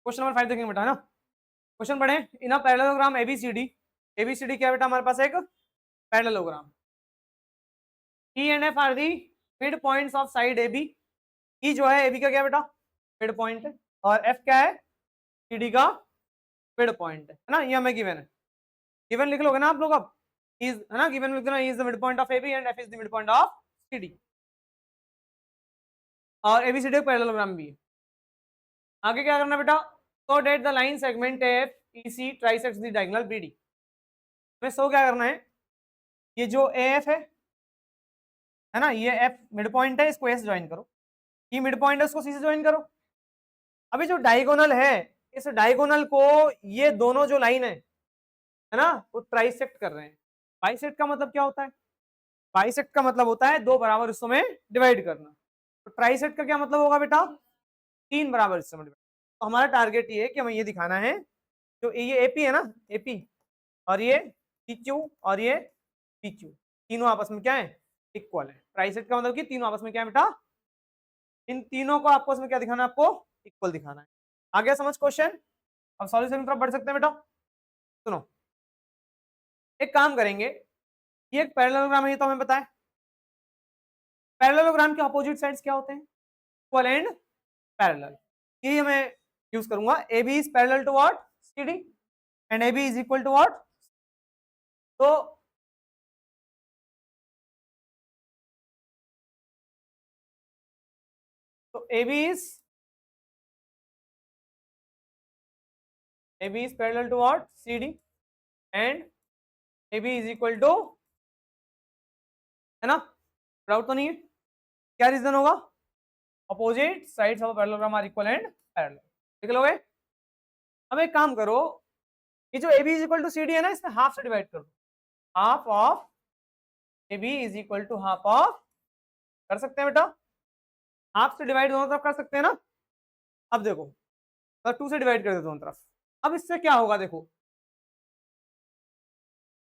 Question number 5 देखेंगे बेटा, है ना। क्वेश्चन पढ़े, in a parallelogram A B C D, A B C D क्या बेटा हमारे पास एक parallelogram, E and F are the mid points of side A B. E जो है ए बी का क्या बेटा मिड पॉइंट है, और एफ क्या है सी डी का मिड पॉइंट है ना। ये हमें गिवन है, गिवन लिख लोगे ना आप लोग अब, इज है ना, गिवन लिख देना, is the mid point of A B and F is the mid point of C D, और एबीसीडी पैरेललोग्राम भी है। आगे क्या करना बेटा, so that the line segment F E C trisects the diagonal B D. हमें so क्या करना है, ये जो ए एफ है ना, ये एफ मिड पॉइंट है, इसको एस ज्वाइन करो, ये मिड पॉइंट है उसको सी से ज्वाइन करो। अभी जो डायगोनल है, इस डायगोनल को ये दोनों जो लाइन है ना, वो ट्राइसेक्ट कर रहे हैं। बाइसेक्ट का मतलब क्या होता है, बाइसेक्ट का मतलब होता है दो बराबर हिस्सों में डिवाइड करना। तो ट्राइसेक्ट का क्या मतलब होगा बेटा, तीन बराबर हिस्सों में डिवाइड। तो हमारा टारगेट ये है कि हमें ये दिखाना है, जो ये एपी है ना, एपी और ये पीक्यू और ये पीक्यू, तीनों आपस में क्या है इक्वल है। ट्राइसेक्ट का मतलब कि तीनों आपस में क्या है बेटा, इन तीनों को आपस में क्या दिखाना है, आपको इक्वल दिखाना है। आ गया समझ क्वेश्चन। अब सॉल्यूशन की तरफ बढ़ सकते हैं बेटा। सुनो, एक काम करेंगे, ये एक पैरेललोग्राम है, ये तो हमें पता है। पैरेललोग्राम के अपोजिट साइड्स क्या होते हैं, इक्वल एंड पैरेलल। ये मैं यूज करूंगा, A B is parallel to what C D and A B is equal to what. तो A B is parallel to what C D and A B is equal to, है ना, doubt तो नहीं है। क्या reason होगा, opposite sides of parallelogram are equal and parallel, लिख लोगे। अब एक काम करो, ये जो A B is equal to C D है ना, इसमें हाफ से डिवाइड कर दो, half of A B is equal to half of, कर सकते हैं बेटा, हाफ से डिवाइड दोनों तरफ कर सकते हैं ना। अब देखो, तो 2 से डिवाइड कर दो दोनों तरफ। अब इससे क्या होगा, देखो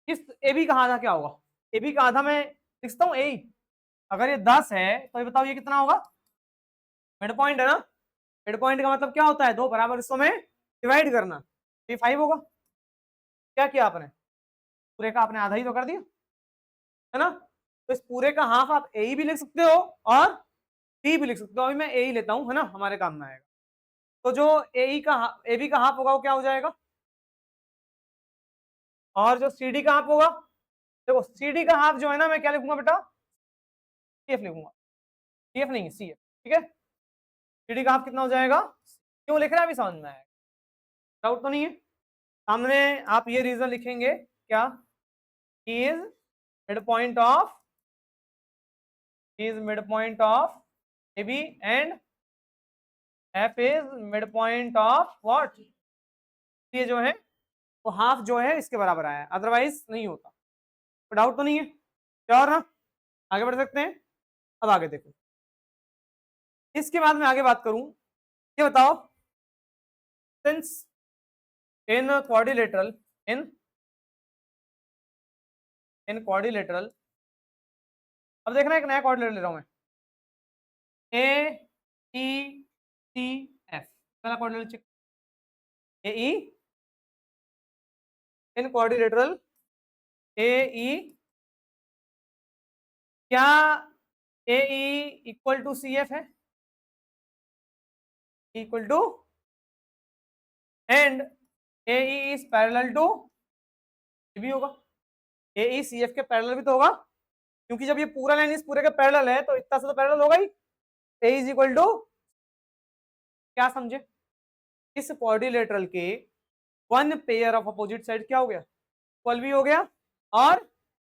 इस ए बी का आधा क्या होगा, ए बी का आधा मैं लिखता हूँ ए, अगर ये 10 है तो ये बताओ ये कितना होगा, मिड पॉइंट है ना। मिड पॉइंट का मतलब क्या होता है, दो बराबर हिस्सों में डिवाइड करना, ये 5 होगा। क्या किया आपने, पूरे का आपने आधा ही तो कर दिया, है ना। तो इस पूरे का हाफ आप ए भी लिख सकते हो और बी भी लिख सकते हो। अभी मैं ए ही लेता हूँ, है ना, हमारे काम में आएगा। तो जो ए बी का हाफ होगा वो क्या हो जाएगा, और जो सी डी का हाफ होगा, देखो सी डी का हाफ जो है ना, मैं क्या लिखूंगा बेटा, सी एफ लिखूंगा, सी एफ नहीं सी एफ, ठीक है। सी डी का हाफ कितना हो जाएगा, क्यों लिख रहे हैं अभी समझ में आएगा, डाउट तो नहीं है। सामने आप ये रीजन लिखेंगे क्या, is mid point of, is mid point of A B and F is mid point of what, ये जो है वो हाफ जो है इसके बराबर आया, अदरवाइज नहीं होता। तो डाउट तो नहीं है, क्या और ना, आगे बढ़ सकते हैं। अब आगे देखो, इसके बाद मैं आगे बात करूं, ये बताओ, since in quadrilateral, in in quadrilateral, अब देखना एक नया क्वाड्रिलेटरल ले रहा हूं मैं, ए ई सी एफ, पहला quadrilateral check, A E in quadrilateral A E, क्या A E equal to C F है, equal to, and A E is parallel to, ये भी होगा, ए ई सी एफ के पैरेलल भी तो होगा, क्योंकि जब ये पूरा लाइन इस पूरे के पैरेलल है तो इतना से तो पैरेलल होगा ही। ए इज इक्वल टू, क्या समझे, इस क्वाड्रिलेटरल के one pair of opposite side क्या हो गया, इक्वल भी हो गया और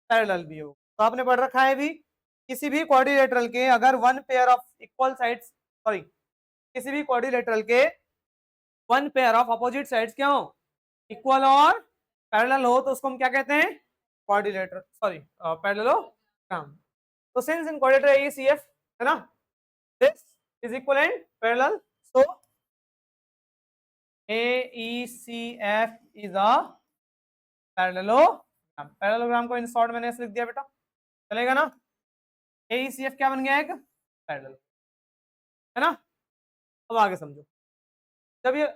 पैरेलल भी हो। तो आपने पढ़ रखा है भी, किसी भी क्वाड्रिलेटरल के अगर one pair of equal sides, sorry, किसी भी क्वाड्रिलेटरल के one pair of opposite sides क्या हो, इक्वल और पैरेलल हो, तो उसको हम क्या कहते हैं, क्वाड्रिलेटरल, सॉरी पैरेललोग्राम। तो सिंस इन क्वाड्रिलेटरल AECF, है ना, this is equal and parallel, so AECF is a parallelogram. Parallelogram को इन शॉर्ट मैंने ऐसे लिख दिया बेटा, चलेगा ना। AECF क्या बन गया, एक पैरेलल, है ना। अब आगे समझो, जब ये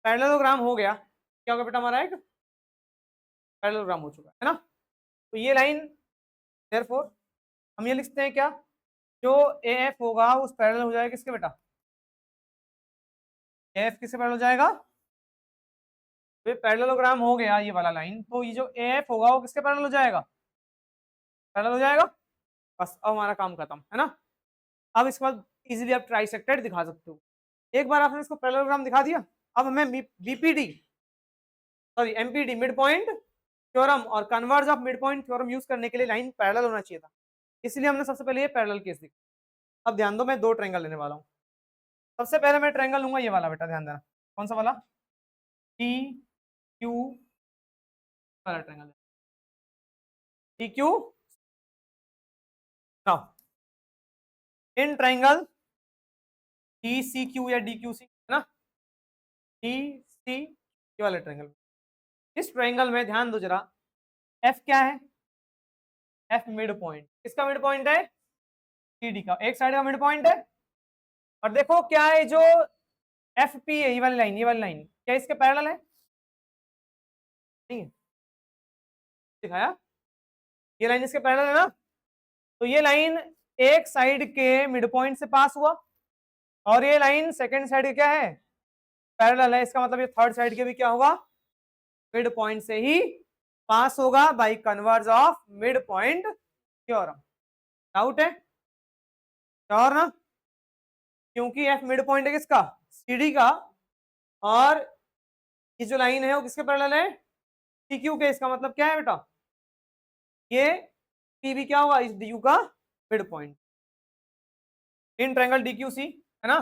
पैरेललोग्राम हो गया, क्या होगा बेटा हमारा एक पैरेललोग्राम हो चुका है ना। तो ये लाइन देयरफॉर हम ये लिखते हैं क्या, जो ए एफ होगा उस पैरेलल हो जाएगा किसके बेटा, ए एफ किससे पैरेलल हो जाएगा, तो पैरेललोग्राम हो गया ये वाला लाइन, तो ये जो ए एफ होगा वो किसके पैरेलल हो जाएगा, पैरेलल हो जाएगा। बस अब हमारा काम खत्म है ना। अब इसके बाद इजीली आप ट्राइसेक्टेड दिखा सकते हो। एक बार आपने इसको पैरेललोग्राम दिखा दिया, अब हमें B P D sorry M P D mid point theorem और converse of mid point theorem use करने के लिए लाइन पैरेलल होना चाहिए था, इसलिए हमने सबसे पहले ये पैरेलल केस दिखा। अब ध्यान दो, मैं दो ट्रायंगल लेने वाला हूँ। सबसे पहले मैं ट्रायंगल लूंगा ये वाला बेटा, ध्यान देना कौन सा वाला, टी क्यू वाला triangle, T Q. Now in triangle D C Q या डी क्यू सी है ना, डी सी क्यू वाले ट्रायंगल, इस ट्रायंगल में ध्यान दो जरा, एफ क्या है, एफ मिड पॉइंट, किसका मिड पॉइंट है, सी डी का, एक साइड का मिड पॉइंट है। और देखो क्या है, जो एफ पी है ये वाली लाइन, ये वाली लाइन क्या इसके पैरेलल है, नहीं है दिखाया, ये लाइन इसके पैरेलल है ना। तो ये लाइन एक साइड के मिड पॉइंट से पास हुआ और ये लाइन सेकंड साइड क्या है, पैरेलल है, इसका मतलब ये थर्ड साइड के भी क्या होगा, मिड पॉइंट से ही पास होगा by converse of mid point theorem. Doubt है, श्योर ना, क्योंकि एफ मिड पॉइंट है किसका, सीडी का, और ये जो लाइन है वो किसके पैरेलल है, टी क्यू के। इसका मतलब क्या है बेटा, ये टी भी क्या होगा, इस डी यू का mid point in triangle D Q C है ना।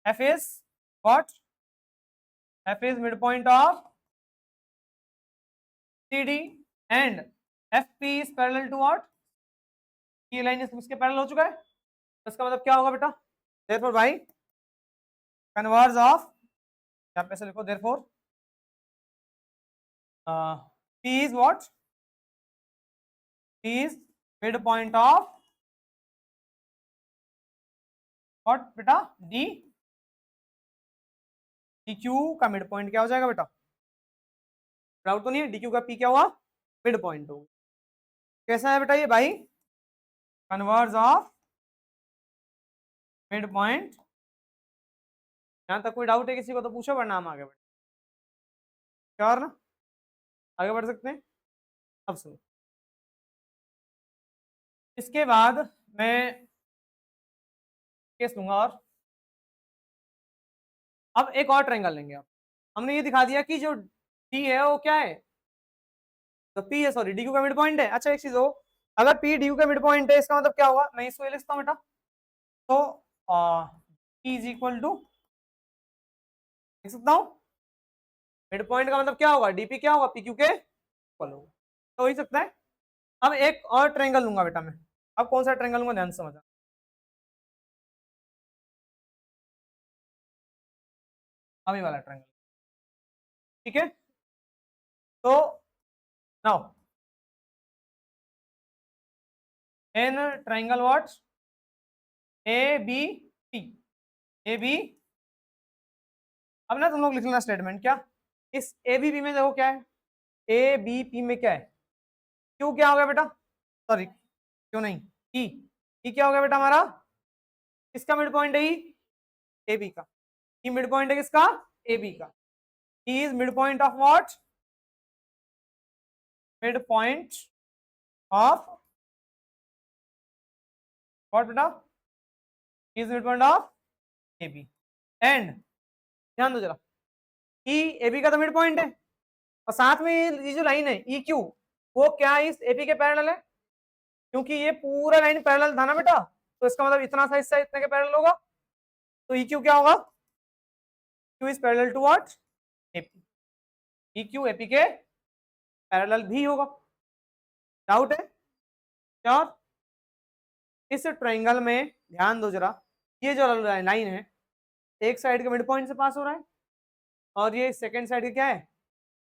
F is what, F is mid point of C D and F P is parallel to what, ये लाइन इसके पैरेलल हो चुका है, तो इसका मतलब क्या होगा बेटा, देयरफॉर भाई कन्वर्ज ऑफ, यहाँ पे से लिखो therefore P is what, P is mid point of what बेटा, डी डी क्यू का मिड पॉइंट क्या हो जाएगा बेटा, डाउट तो नहीं है, डी क्यू का पी क्या हुआ, मिड पॉइंट हो, कैसा है बेटा ये भाई, कन्वर्ज ऑफ मिड पॉइंट। यहाँ तक कोई डाउट है किसी को तो पूछो, वरना हम आगे बढ़े, श्योर ना, आगे बढ़ सकते हैं। अब सुनो, इसके बाद मैं केस लूंगा, और अब एक और ट्रायंगल लेंगे। आप हमने ये दिखा दिया कि जो डी है वो क्या है, तो पी है सॉरी डी क्यू का मिड पॉइंट है। अच्छा एक चीज हो, अगर पी डी क्यू का मिड पॉइंट है इसका मतलब क्या होगा, मैं इसको ये लिखता हूँ बेटा, तो पी इज इक्वल टू, लिख सकता हूँ, मिड पॉइंट का मतलब क्या होगा, डीपी क्या होगा, पी क्यू के इक्वल होगा, तो हो ही सकता है। अब एक और ट्रायंगल लूंगा बेटा मैं, अब कौन सा ट्रायंगल लूंगा ध्यान से समझना, अब ये वाला ट्रायंगल, ठीक है। तो now in triangle what, A B P, A B, अब ना तुम लोग लिख लेना स्टेटमेंट क्या, इस ए बी पी में देखो क्या है, ए बी पी में क्या है, क्यू क्या हो गया बेटा, सॉरी क्यों नहीं, ई क्या हो गया बेटा हमारा, किसका मिड पॉइंट है, ए बी का, ई मिड पॉइंट है किसका, ए बी का, E is mid point of what, mid point of what बेटा, is mid point of A B, and ध्यान दो जरा, ई ए बी का तो मिड पॉइंट है, और साथ में ये जो लाइन है ई क्यू, वो क्या इस ए बी के पैरेलल है, क्योंकि ये पूरा लाइन पैरेलल था ना बेटा, तो इसका मतलब इतना सा हिस्सा इतने के पैरेलल होगा, तो ई क्यू क्या होगा, Q is parallel to what, A, P E Q A parallel भी होगा। डाउट है, श्योर। इस ट्रायंगल में ध्यान दो जरा, ये जो लाइन है एक साइड के मिड पॉइंट से पास हो रहा है, और ये सेकंड साइड के क्या है,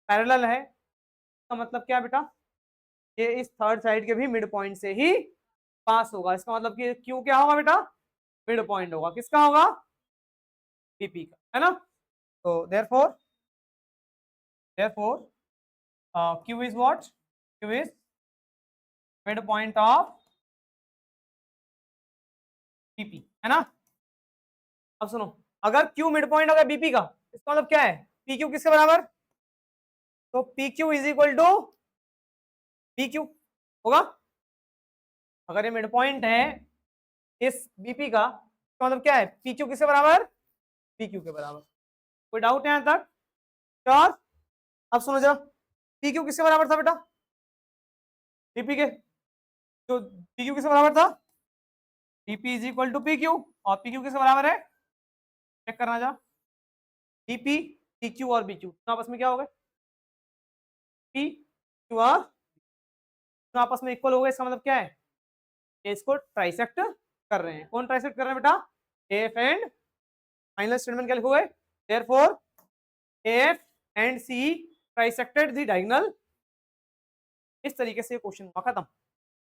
पैरेलल है, इसका मतलब क्या बेटा, ये इस थर्ड साइड के भी मिड पॉइंट से ही पास होगा, इसका मतलब कि क्यू क्या होगा बेटा, मिड पॉइंट होगा, किसका होगा, पीपी का, है ना। तो therefore therefore q is what? q is midpoint of bp, है ना? अब सुनो, अगर q मिड पॉइंट होगा बीपी का, इसका मतलब क्या है? पी क्यू किसके बराबर? तो P Q is equal to P Q होगा। अगर ये मिड पॉइंट है इस बीपी का, इसका मतलब क्या है? पी क्यू किसके बराबर? पी क्यू के बराबर। कोई डाउट है यहां तक? श्योर? अब सुनो जरा, पी क्यू किसके बराबर था बेटा? बीपी के। तो पी क्यू किसके बराबर था? BP is equal to P Q, और पी क्यू किसके बराबर है? चेक करना जरा, बीपी, पी क्यू और बी क्यू तो आपस में क्या हो गए? पी क्यू और तो आपस में इक्वल हो गए। इसका मतलब क्या है? ये इसको ट्राइसेक्ट कर रहे हैं। कौन ट्राइसेक्ट कर रहे हैं बेटा? एफ एंड, फाइनल स्टेटमेंट क्या लिखोगे? Therefore F and C trisected the diagonal. इस तरीके से क्वेश्चन हुआ, खत्म।